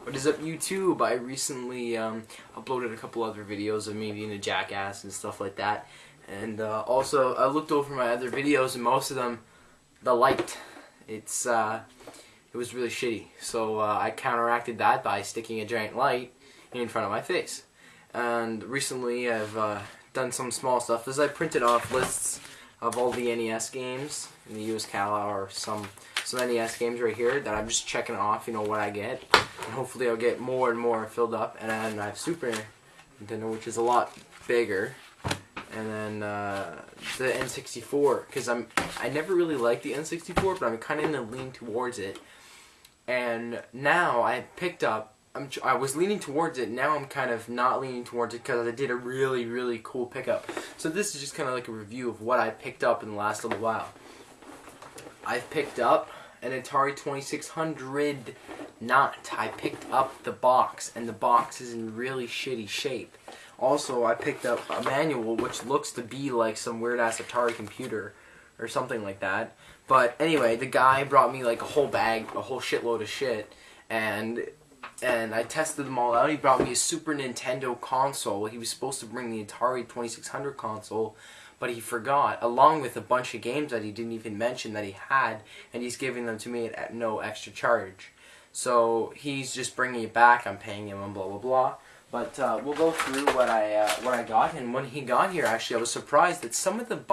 What is up, YouTube? I recently uploaded a couple other videos of me being a jackass and stuff like that. And also, I looked over my other videos, and most of them, the light, it was really shitty. So I counteracted that by sticking a giant light in front of my face. And recently, I've done some small stuff. As I printed off lists of all the NES games in the US catalog, or some NES games right here that I'm just checking off, you know, what I get. And hopefully I'll get more and more filled up. And then I have Super Nintendo, which is a lot bigger. And then the N64, because I never really liked the N64, but I'm kind of in the lean towards it. And now I picked up, I was leaning towards it, now I'm kind of not leaning towards it because I did a really, really cool pickup. So this is just kind of like a review of what I picked up in the last little while. I've picked up an Atari 2600 not. I picked up the box, and the box is in really shitty shape. Also, I picked up a manual which looks to be like some weird-ass Atari computer or something like that. But anyway, the guy brought me like a whole bag, a whole shitload of shit, and I tested them all out. He brought me a Super Nintendo console. He was supposed to bring the Atari 2600 console, but he forgot, along with a bunch of games that he didn't even mention that he had, and he's giving them to me at no extra charge. So he's just bringing it back. I'm paying him and blah blah blah. But we'll go through what I got. And when he got here, actually, I was surprised that some of them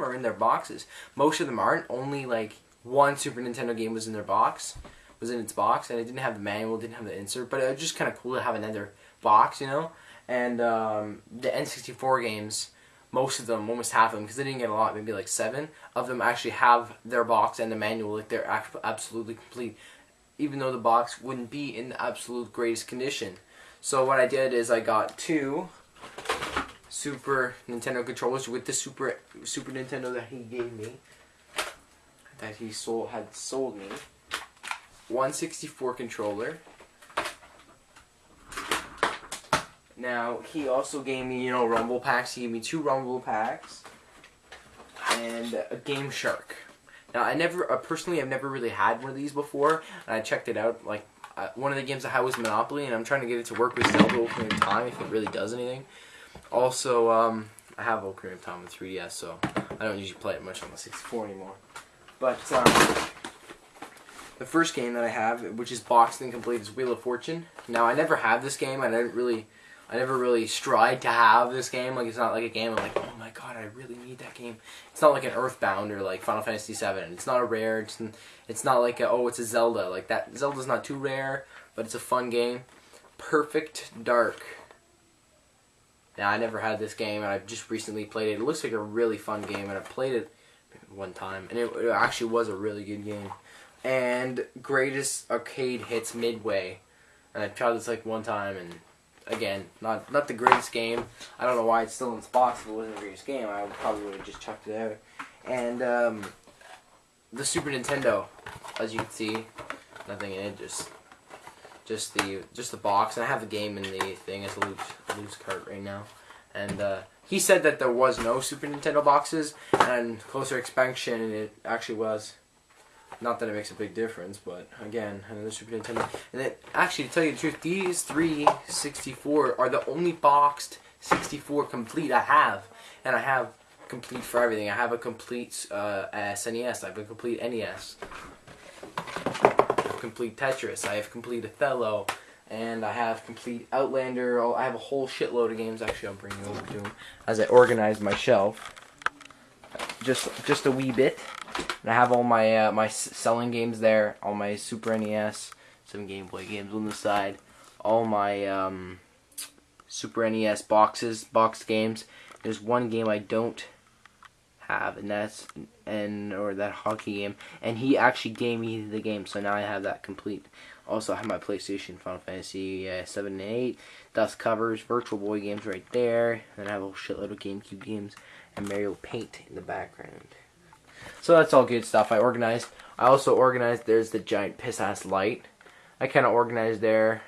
are in their boxes. Most of them aren't. Only like one Super Nintendo game was in their box, was in its box, and it didn't have the manual, didn't have the insert. But it was just kind of cool to have another box, you know. And the N64 games, most of them, almost half of them, because they didn't get a lot, maybe like 7 of them actually have their box and the manual, like they're absolutely complete, even though the box wouldn't be in the absolute greatest condition. So what I did is I got 2 Super Nintendo controllers with the Super Nintendo that he gave me, that he had sold me, 1 64 controller. Now, he also gave me, you know, rumble packs. He gave me 2 rumble packs and a Game Shark. Now, personally, I've never really had one of these before, and I checked it out. Like, one of the games I had was Monopoly, and I'm trying to get it to work with Zelda Ocarina of Time, if it really does anything. Also, I have Ocarina of Time with 3DS, so I don't usually play it much on the 64 anymore. But, the first game that I have, which is boxed and complete, is Wheel of Fortune. Now, I never had this game. I never really strived to have this game. Like, it's not like a game I'm like, oh my god, I really need that game. It's not like an Earthbound or like Final Fantasy VII. It's not a rare. It's not like it's a Zelda. Like that. Zelda's not too rare, but it's a fun game. Perfect Dark. Now, I never had this game, and I just recently played it. It looks like a really fun game, and I played it one time, and it actually was a really good game. And Greatest Arcade Hits Midway, and I tried this like one time, and again, not the greatest game. I don't know why it's still in its box. If it wasn't the greatest game, I probably would have just chucked it out. And the Super Nintendo, as you can see, nothing in it, just the box. And I have the game in the thing as a loose cart right now. And he said that there was no Super Nintendo boxes, and closer inspection, it actually was. Not that it makes a big difference, but again, another Super Nintendo. And it, actually, to tell you the truth, these 3 64 are the only boxed 64 complete I have. And I have complete for everything. I have a complete SNES, I have a complete NES, I have complete Tetris, I have complete Othello, and I have complete Outlander. I have a whole shitload of games. Actually, I'll bring you over to them as I organize my shelf. Just a wee bit. And I have all my my selling games there, all my Super NES, some Game Boy games on the side, all my Super NES boxed games. There's one game I don't have, and that's that hockey game, and he actually gave me the game, so now I have that complete. Also, I have my PlayStation, Final Fantasy 7 and 8, Dust Covers, Virtual Boy games right there, and I have a whole shitload of GameCube games, and Mario Paint in the background. So that's all good stuff I organized. I also organized, there's the giant piss-ass light. I kind of organized there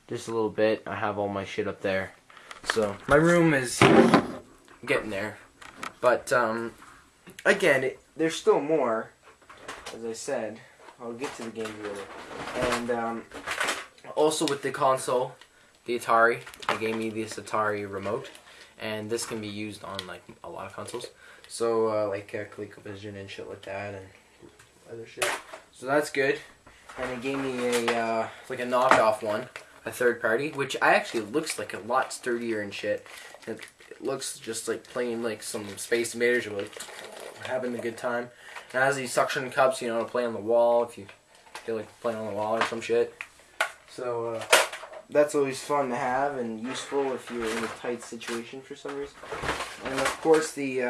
just a little bit. I have all my shit up there. So my room is getting there. But, again, there's still more, as I said. I'll get to the game later. And Also with the console, the Atari, they gave me this Atari remote, and this can be used on like a lot of consoles. So like ColecoVision and shit like that, and other shit. So that's good. And they gave me a like a knockoff one, a third party, which actually looks like a lot sturdier and shit. It looks just like playing like some Space Invaders, or like having a good time. It has these suction cups, you know, to play on the wall if you feel like playing on the wall or some shit. So that's always fun to have and useful if you're in a tight situation for some reason. And of course the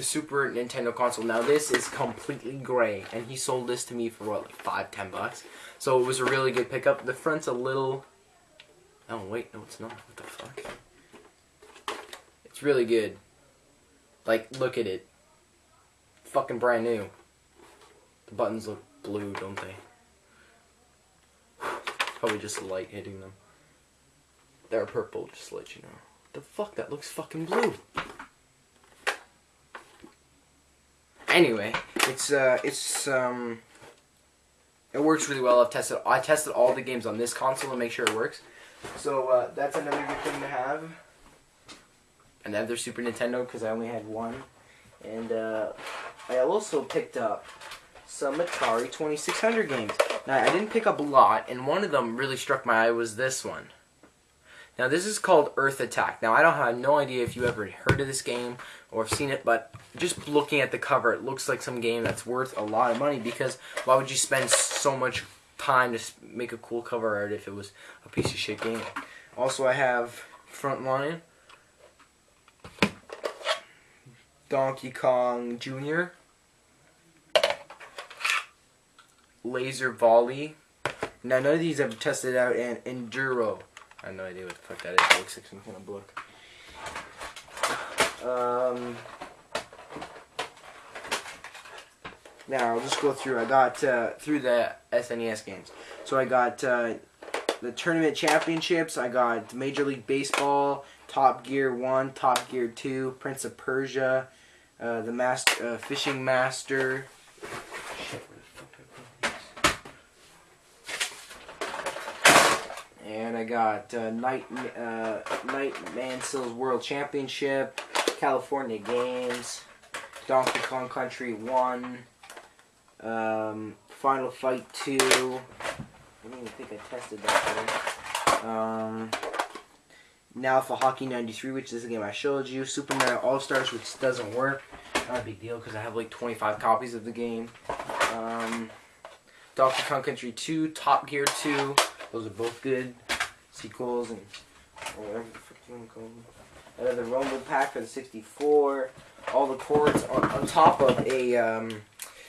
Super Nintendo console. Now this is completely gray, and he sold this to me for what, like $5-10 bucks. So it was a really good pickup. The front's a little. Oh wait, no, it's not. What the fuck? It's really good. Like, look at it. Fucking brand new. The buttons look blue, don't they? Probably just the light hitting them. They're purple, just to let you know. What the fuck? That looks fucking blue. Anyway, it works really well. I tested all the games on this console to make sure it works. So that's another good thing to have. Another Super Nintendo, because I only had one. And I also picked up some Atari 2600 games. Now, I didn't pick up a lot, and one of them really struck my eye was this one. Now, this is called Earth Attack. Now, I don't have no idea if you ever heard of this game or have seen it, but just looking at the cover, it looks like some game that's worth a lot of money, because why would you spend so much time to make a cool cover art if it was a piece of shit game? Also, I have Frontline, Donkey Kong Jr., Laser Volley. Now, none of these I've tested out, and Enduro. I have no idea what the fuck that is. It looks like some kind of book. Now, I'll just go through. I got through the SNES games. So I got the Tournament Championships. I got Major League Baseball, Top Gear 1, Top Gear 2, Prince of Persia, the Fishing Master. Shit, where the fuck I put this? And I got Night Mansell's World Championship, California Games, Donkey Kong Country 1, Final Fight 2. I don't even think I tested that one. Now for Hockey 93, which is the game I showed you. Super Mario All-Stars, which doesn't work. Not a big deal, because I have like 25 copies of the game. Donkey Kong Country 2, Top Gear 2. Those are both good sequels, and whatever the fuck you want to call them. Another Rumble Pack for the 64. All the cords on top of a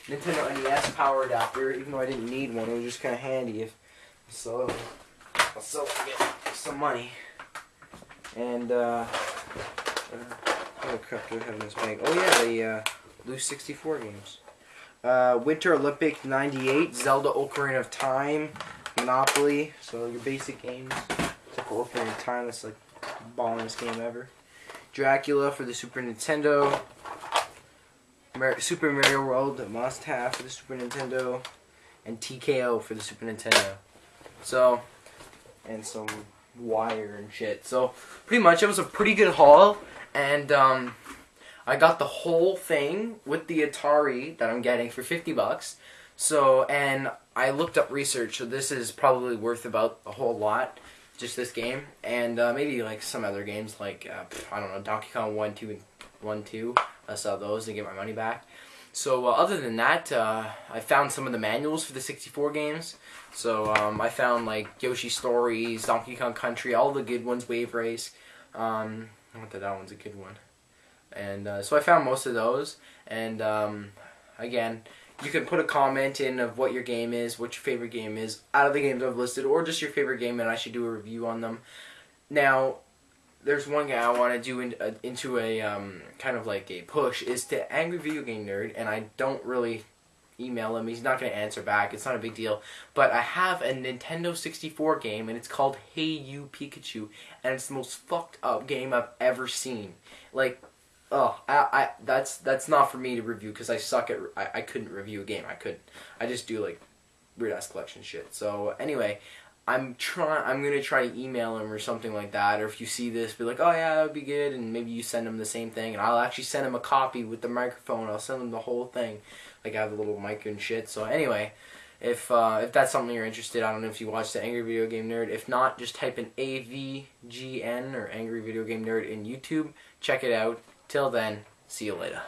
Nintendo NES power adapter, even though I didn't need one. It was just kind of handy if so. I'll sell for some money. And what crap do I have in this bag? Oh yeah, the loose 64 games. Winter Olympic 98, Zelda Ocarina of Time, Monopoly. So your basic games. Except for Ocarina of Time, that's like the ballingest game ever. Dracula for the Super Nintendo. Super Mario World, a must-have for the Super Nintendo. And TKO for the Super Nintendo. So, and some wire and shit. So, pretty much it was a pretty good haul. And I got the whole thing with the Atari that I'm getting for 50 bucks. So, and I looked up research, so this is probably worth about a whole lot. Just this game, and maybe like some other games like I don't know, Donkey Kong 1, 2, and 1, 2. I sell those and get my money back. So other than that, I found some of the manuals for the 64 games. So I found like Yoshi Stories, Donkey Kong Country, all the good ones, Wave Race. I thought that one's a good one. And so I found most of those. And again, you can put a comment in of what your game is, what your favorite game is, out of the games I've listed, or just your favorite game, and I should do a review on them. Now, there's one guy I want to do into a kind of like a push, is to Angry Video Game Nerd, and I don't really email him. He's not going to answer back. It's not a big deal. But I have a Nintendo 64 game, and it's called Hey You Pikachu, and it's the most fucked up game I've ever seen. Like, oh, that's not for me to review, because I suck at, I couldn't review a game. I just do like weird ass collection shit. So anyway, I'm gonna try to email him or something like that. Or if you see this, be like, oh yeah, that would be good, and maybe you send him the same thing, and I'll actually send him a copy with the microphone. I'll send him the whole thing. Like I have a little mic and shit. So anyway, if that's something you're interested, I don't know if you watch the Angry Video Game Nerd. If not, just type in AVGN or Angry Video Game Nerd in YouTube. Check it out. Till then, see you later.